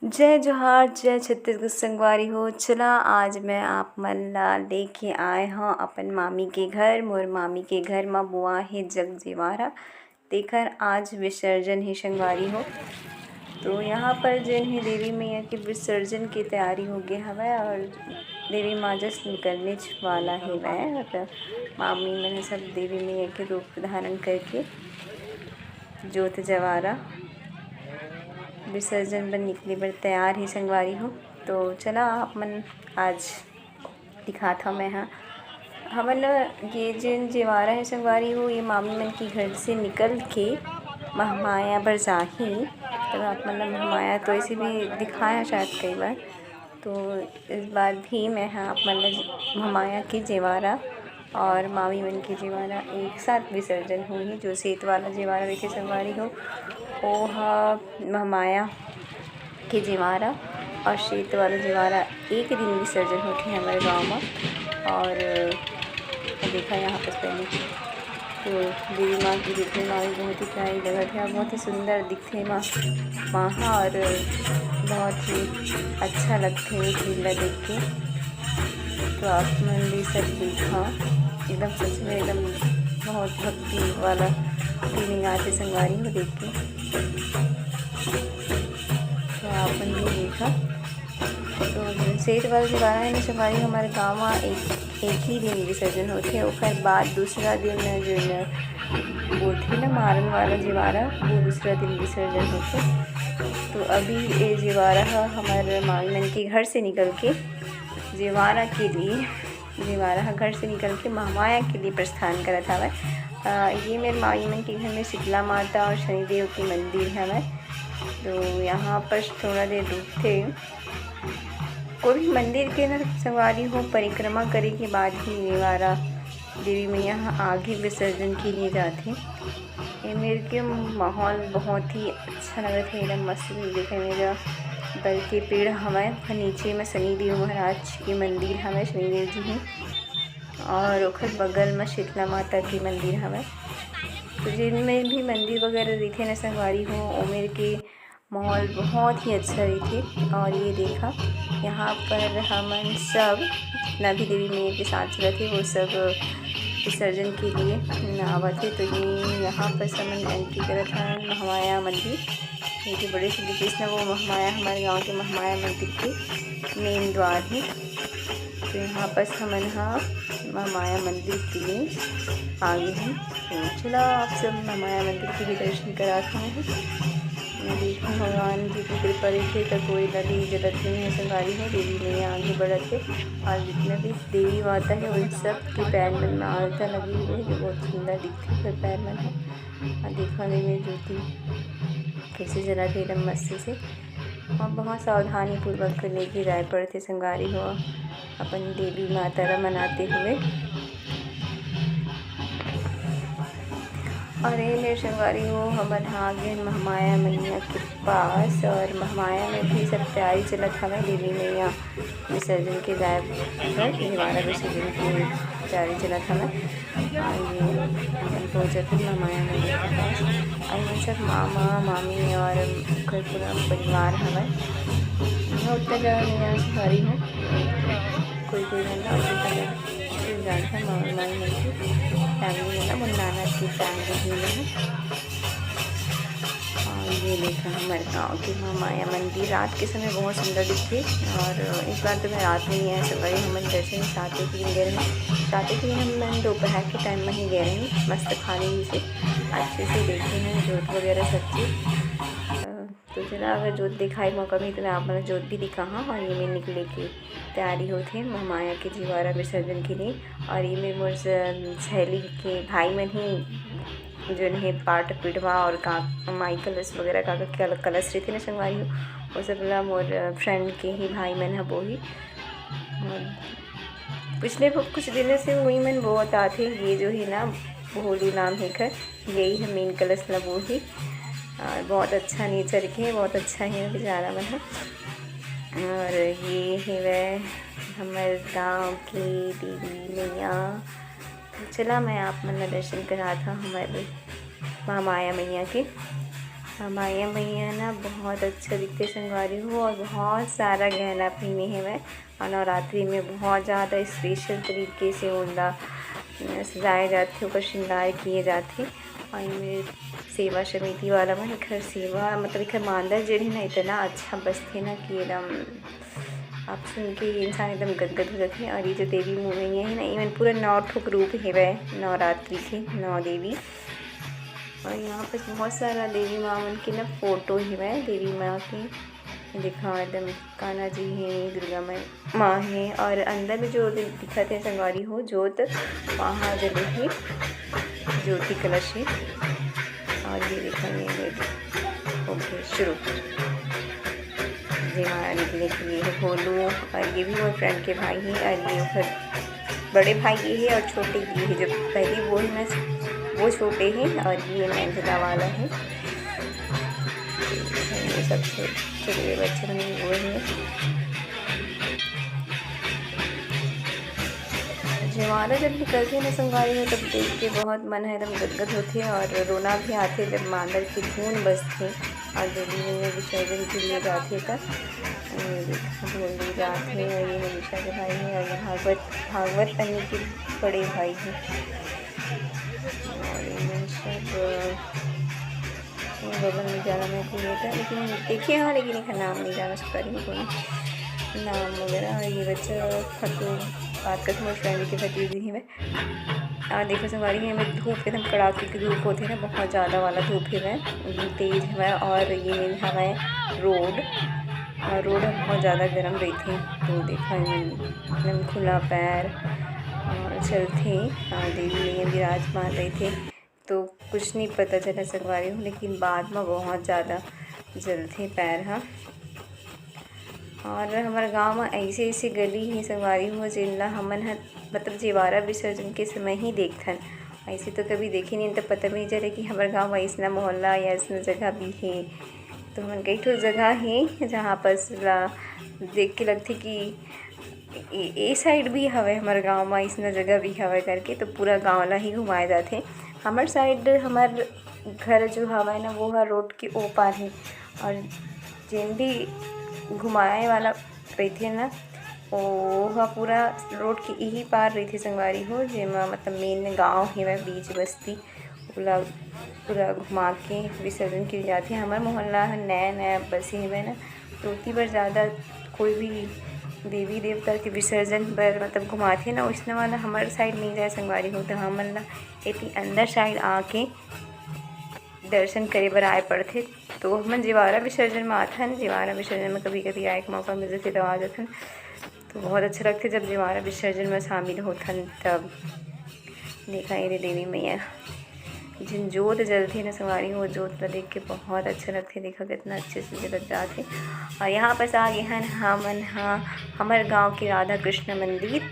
जय जोहार जय छत्तीसगढ़ संगवारी हो। चला आज मैं आप मन ला लेके आए हूँ अपन मामी के घर। मोर मामी के घर में बुआ हे जग जीवारा तेकर आज विसर्जन ही संगवारी हो। तो यहाँ पर जेन ही देवी मैया के विसर्जन की तैयारी हो गई हवै और देवी माँ जस्ट निकलने वाला है वह और मामी मैंने सब देवी मैया के रूप धारण करके जोत जवारा विसर्जन बर निकले बर तैयार ही संगवारी हो। तो चला आप मन आज दिखाता मैं हमन ये जेन जेवारा है संगवारी हो ये मामी मन के घर से निकल के महमाया बर जाही। तो आप मन महमाया तो ऐसे भी दिखाया शायद कई बार, तो इस बार भी मैं आप मन महमाया के जेवारा और मामी मन के जेवारा एक साथ विसर्जन होही। जो सेत वाला जेवारा रखे संगवारी हो वो महमाया के जेवारा और शेत वाला जेवारा एक दिन विसर्जन होते हैं हमारे गांव में। और देखा यहाँ पर पहले तो देवी माँ की दिखने में बहुत ही प्यारी लगत है, बहुत ही सुंदर दिखते माँ और बहुत ही अच्छा लगते हैं झीला देख के। तो आप मन भी सब देखा एकदम सच में एकदम बहुत भक्ति वाला फीलिंग आते संगवारी में देख के। तो आपन भी देखा तो सेठ वाला जेवारा है संगवारी हमारे गाँव में एक ही दिन विसर्जन होते। और बाद दूसरा दिन जो बोलते ना मारन वाला जेवारा वो दूसरा दिन विसर्जन होते। तो अभी ये जेवारा हमारे मामी मन के घर से निकल के जेवारा घर से निकल के महमाया के लिए प्रस्थान करा था। ये मेरे मामी मन के घर में शीतला माता और शनिदेव की मंदिर है। तो यहाँ पर थोड़ा देर रुकते कोई भी मंदिर के ना सवारी हो परिक्रमा करे के बाद ही जेवारा देवी मैया आगे विसर्जन के लिए जाते। ये मेरे के माहौल बहुत ही अच्छा लगा था, एकदम मस्त देखने में। बल के पेड़ हमारे नीचे में शनिदेव महाराज की मंदिर हमें शनिदेव जी हैं और ओखर बगल में शीतला माता की मंदिर हमें। तो जिनमें भी मंदिर वगैरह दिखे न संगवारी हो वो मेरे के माहौल बहुत ही अच्छा रही। और ये देखा यहाँ पर हमन सब जितना भी देवी मैया के साथ चलते थे वो सब विसर्जन के लिए आवत थे। तो ये यहाँ पर सब एंट्री करा था महमाया मंदिर, ये जो बड़े से दिखे वो महमाया हमारे गांव के महमाया मंदिर के मेन द्वार है। तो यहाँ पर हमन महमाया मंदिर के लिए आगे हैं। तो चला आप सब महमाया मंदिर के भी दर्शन कराते हैं। देखो भगवान जी की कृपा रही तो कोई नदी जगत नहीं है संगवारी है। देवी मैया आगे बढ़त है और जितने भी देवी माता है उन सब के पैर मन में आलता लगी हुई है जो बहुत सुंदर दिखती है पैर मन है। और देखने में ज्योति कैसे जला थे एकदम मस्ती से और बहुत सावधानी पूर्वक लेके जाए पड़ते संगवारी हो अपन देवी माता मनाते हुए। और ये मेरे संगवारी हो हमन आगे महमाया मैया के पास और महमाया में भी सब तैयारी चलत हमें देवी मैया विसर्जन के जाए पर जेवारा विसर्जन की तैयारी चलत हमें। और ये अपन पहुँचते महमाया मैया के पास और ये सब मामा मामी और पूरा परिवार हमें बहुत जगह संगवारी हो कोई जानता मामी मामी मन की फैमिली है ना वो नाना की फैमिली है। और ये देखा हमारे गाँव की महमाया मंदिर रात के समय बहुत सुंदर दिखती। और इस बार तो मैं रात में ही है सवारी हम दर्शन सातों के दिन गए रहे। सातों के दिन हम दोपहर के टाइम में ही गए रहे मस्त खाने से अच्छे से देखे हैं जोत वगैरह सब चीज़। तो चला अगर जोत दिखाई मौका मिले तो मैं आप मतलब जोत भी दिखा और ये में निकले की तैयारी होती है महमाया के जेवारा विसर्जन के लिए। और ये मेरे मोर सहेली के भाई मन ही जो है पाट पिटवा और माई कलश वगैरह का कलश रहते ना संगवारी हो वो सब मोर फ्रेंड के ही भाई मन है वो ही। पिछले कुछ दिनों से वही मन बहुत आते ये जो है ना भोलू नाम है कर यही है मेन कलश ला वो ही। और बहुत अच्छा नेचर के बहुत अच्छा है बेचारा मन है। और ये है वह हमारे गांव की देवी मैया। चला मैं आप मन दर्शन करा था हमारे महमाया मैया के। हमारे भैया ना बहुत अच्छा दिखते संगवारी हो और बहुत सारा गहना पहने हैं वह, और नवरात्रि में बहुत ज़्यादा स्पेशल तरीके से उनका सजाए जाते, ऊपर श्रृंगार किए जाते। और मेरे सेवा समिति वाला मन घर सेवा मतलब घर मांदर जेड़े ना इतना अच्छा बसते ना कि एकदम आप सुन के इंसान एकदम गदगद हो जाते हैं। और ये जो देवी मूर्तियाँ हैं ना, इवन पूरा 9 ठुक रूप है वह नवरात्रि के 9 देवी। और यहाँ पर बहुत सारा देवी माँ उनकी ना फोटो ही वह देवी माँ की दिखा एकदम कान्हा जी हैं, दुर्गा माँ हैं, और अंदर में जो दिखाते हैं संगवारी हो जोत वहाँ जले ही ज्योति कलश है। और ये दिखाएंगे ओके शुरू जी हमारा निकले के लिए है भोलू, और ये भी वो फ्रेंड के भाई हैं, और ये उधर बड़े भाई ये है और छोटे ये है, जो पहले वो है ना वो छोटे हैं, और ये मेंझला वाला है। ये सबसे छोटे बच्चे बने वो हैं। जयमाला जब निकलते हैं ना संगवारी में तब देख के बहुत मन है एकदम गदगद होते हैं, और रोना भी आते जब मांदर की धून बजते और देवी में विसर्जन के लिए जाते तब बोल जाते हैं। और ये मनीषा के भाई हैं, और ये भागवत अन्य के बड़े भाई हैं। और ये सब बगल में ज़्यादा मैं भूल था, लेकिन देखिए हाँ, लेकिन एक नाम नहीं जाना सकता कोई नाम वगैरह। और ये बच्चा खतू बात करते हैं फ्रेंड के भतीजी ही में। और देखो संगवारी है में धूप एकदम कड़ाके की धूप होती है ना, बहुत ज़्यादा वाला धूप है वह तेज़ है। और ये मेन हवा रोड और रोड बहुत ज़्यादा गर्म रही थी, तो देखा एकदम खुला पैर चलते देवी में विराजमान रहे थे, तो कुछ नहीं पता चला संगवारी हूँ, लेकिन बाद में बहुत ज़्यादा जलते पैर। हाँ, और हमारे गांव में ऐसे ऐसे गली ही संगवारी हुआ जिनला हमन मतलब जेवारा विसर्जन के समय ही देखथन। ऐसे तो कभी देखे नहीं, तो पता भी नहीं चले कि हमारे गांव में ऐसा मोहल्ला या ऐसा जगह भी है। तो हमन कई ठो जगह है जहाँ पर देख के लगते कि ये साइड भी हवे हमारे गांव में ऐसा जगह भी हवे करके, तो पूरा गाँव ला ही घुमाए जाते। हमारे साइड हमार घर जो हवा है ना वो है रोड के ओ पार है, और जिन भी घुमाए वाला रही थी ना वो पूरा रोड के यही पार रही थी संगवारी हो, जेमा मतलब मेन गांव है वह बीच बस्ती पूरा घुमा के विसर्जन की जाती है। हमारे मोहल्ला नया नया बसी है ना, तो उतनी बार ज़्यादा कोई भी देवी देवता के विसर्जन पर मतलब घुमाते ना उसने वाला हमारे साइड नहीं जाए संगवारी हो, तो हमन ला इतनी अंदर साइड आके दर्शन करे बर आए पड़ते। तो हमन जेवारा विसर्जन में आथन, जेवारा विसर्जन में कभी कभी आए के मौका मिलते थे तो आ जाथन, तो बहुत अच्छे लगते जब जेवारा विसर्जन में शामिल होथन। तब देखा ये देवी मैया जिन जोत जलती ना संगवारी हो, जोत देख के बहुत अच्छा लगते, देखा कितना अच्छे से जलत जाते। और यहाँ पर आ गए हैं हमन हमारे गाँव के राधा कृष्ण मंदिर,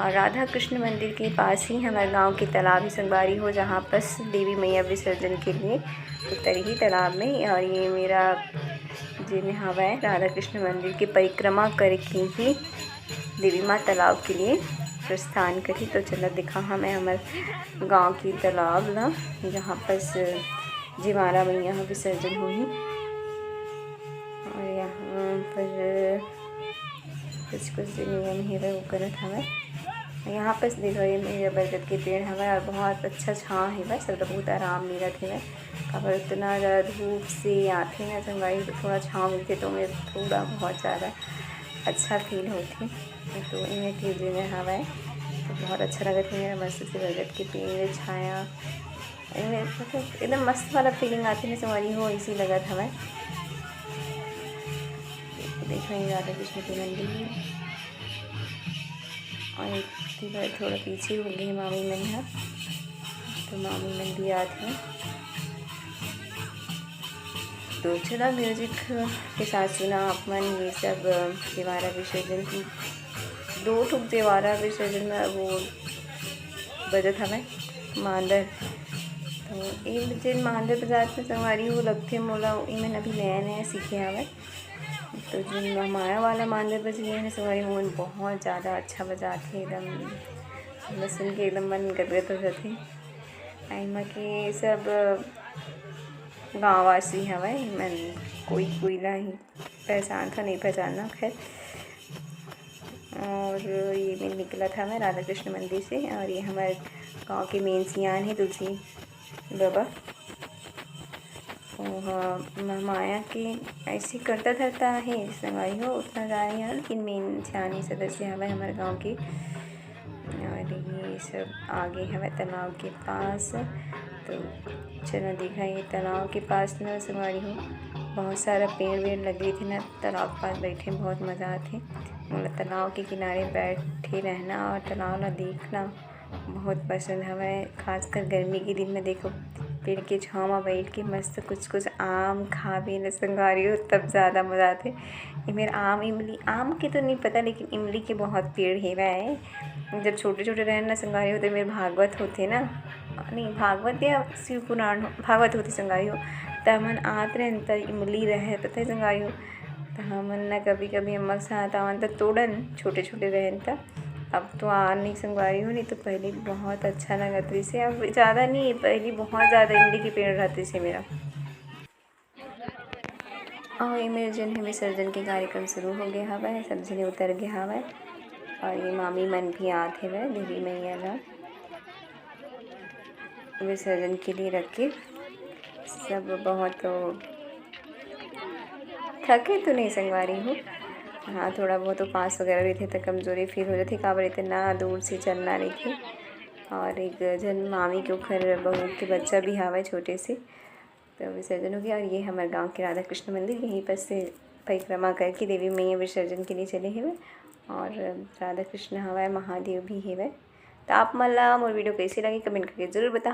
और राधा कृष्ण मंदिर के पास ही हमारे गांव की तालाब ही संगवारी हो, जहाँ पर देवी मैया विसर्जन के लिए उतरी ही तालाब में। और ये मेरा जिन हवा है राधा कृष्ण मंदिर की परिक्रमा करके ही देवी माँ तालाब के लिए प्रस्थान करी। तो चलो दिखा हमें हमारे गांव की तालाब ना, जहाँ पर जेवारा मैया विसर्जन हुई। और यहाँ पर कुछ नियम ही वो करत हमें। यहाँ पर देखो ये मेरे बरगद के पेड़ हवा, और बहुत अच्छा छाँव है बस, सब बहुत आराम मिलत है। खबर इतना ज़्यादा धूप से आते ना संगवारी, तो थोड़ा छाँव मिलते तो मैं थोड़ा बहुत ज़्यादा अच्छा फील होती। तो इन्हें टीजे में हवा है, तो बहुत अच्छा लगा था मेरा मस्त से बरगद के पेड़ छाया, इनमें मतलब एकदम मस्त वाला फीलिंग आती है संगवारी हो, इसी लगा था मैं। देखो ये राधा कृष्ण के मंदिर, और थोड़ा पीछे हो गई मामी मंदिर, तो मामी मंदिर आते हैं। तो चला म्यूजिक के साथ सुना अपन ये सब जेवारा विसर्जन की 2 ठुक जेवारा विसर्जन में वो बजत हमें मांदर। तो एक जिन मांदर बजात में संगवारी हो लगते मोला इमें अभी नया नया सीखे हमें। तो जो माया वाला मांदर बजे हैं संगवारी वो बहुत ज़्यादा अच्छा बजाते, एकदम बस सुन के एकदम मन गदगद हो जाते। आइमा के सब गाँववासी हवे, मन कोई कोई ला ही पहचान था, नहीं पहचानना खैर। और ये मैं निकला था मैं राधा कृष्ण मंदिर से, और ये हमारे गांव के मेन सियान है तुलसी बाबा। माया के ऐसे करता धरता है संगवारी हो, उतना जाने है लेकिन मेन सियानी सदस्य हमें हमारे गांव की। और ये सब आगे हमें तालाब के पास, तो चलो दिखा ये तालाब के पास ना संगवारी हो बहुत सारा पेड़ वेड़ लगे थे ना, तालाब के पास बैठे बहुत मज़ा आते। मतलब तालाब के किनारे बैठे रहना और तालाब ला देखना बहुत पसंद हमें, खासकर गर्मी के दिन में। देखो पेड़ के छाँव में बैठ के मस्त कुछ कुछ आम खावे न संगवारी हो, तब ज़्यादा मज़ा आते। ये मेरा आम इमली, आम के तो नहीं पता लेकिन इमली के बहुत पेड़ हेवे है। जब छोटे छोटे रहन ना संगवारी हो तो मेरे भागवत होते ना, नहीं भागवत या शिव पुराण भागवत होते संगवारी हो, तो हमन आत रहे त इमली रहे पता है संगवारी हो, तो हमन ना कभी कभी अम्मा के साथ आवन तो तोड़न छोटे छोटे रहन था। अब तो आ नहीं संगवारी हो, नहीं तो पहले बहुत अच्छा लगत रही से। अब ज़्यादा नहीं, पहले बहुत ज़्यादा इमली के पेड़ रहते से मेरा। और ये मेरे जन है विसर्जन के कार्यक्रम शुरू हो गया हवा, सब जने उतर गया हवा, और ये मामी मन भी आते हुए देवी मैया ला विसर्जन के लिए रख के। सब बहुत थके तो नहीं संगवारी हूँ, हाँ थोड़ा बहुत उपास वगैरह भी थे तो कमज़ोरी फील हो जाती, काबर इतना दूर से चलना रही थी। और एक जन मामी के उखर बहू के बच्चा भी हवा छोटे से, तो विसर्जन हो गया। और ये हमारे गांव के राधा कृष्ण मंदिर, यहीं पर से परिक्रमा करके देवी मैया विसर्जन के लिए चले हुए, और राधा कृष्ण हवा महादेव भी हेवे। तो आप मन ला मोर वीडियो कैसे लगी कमेंट करके ज़रूर बता।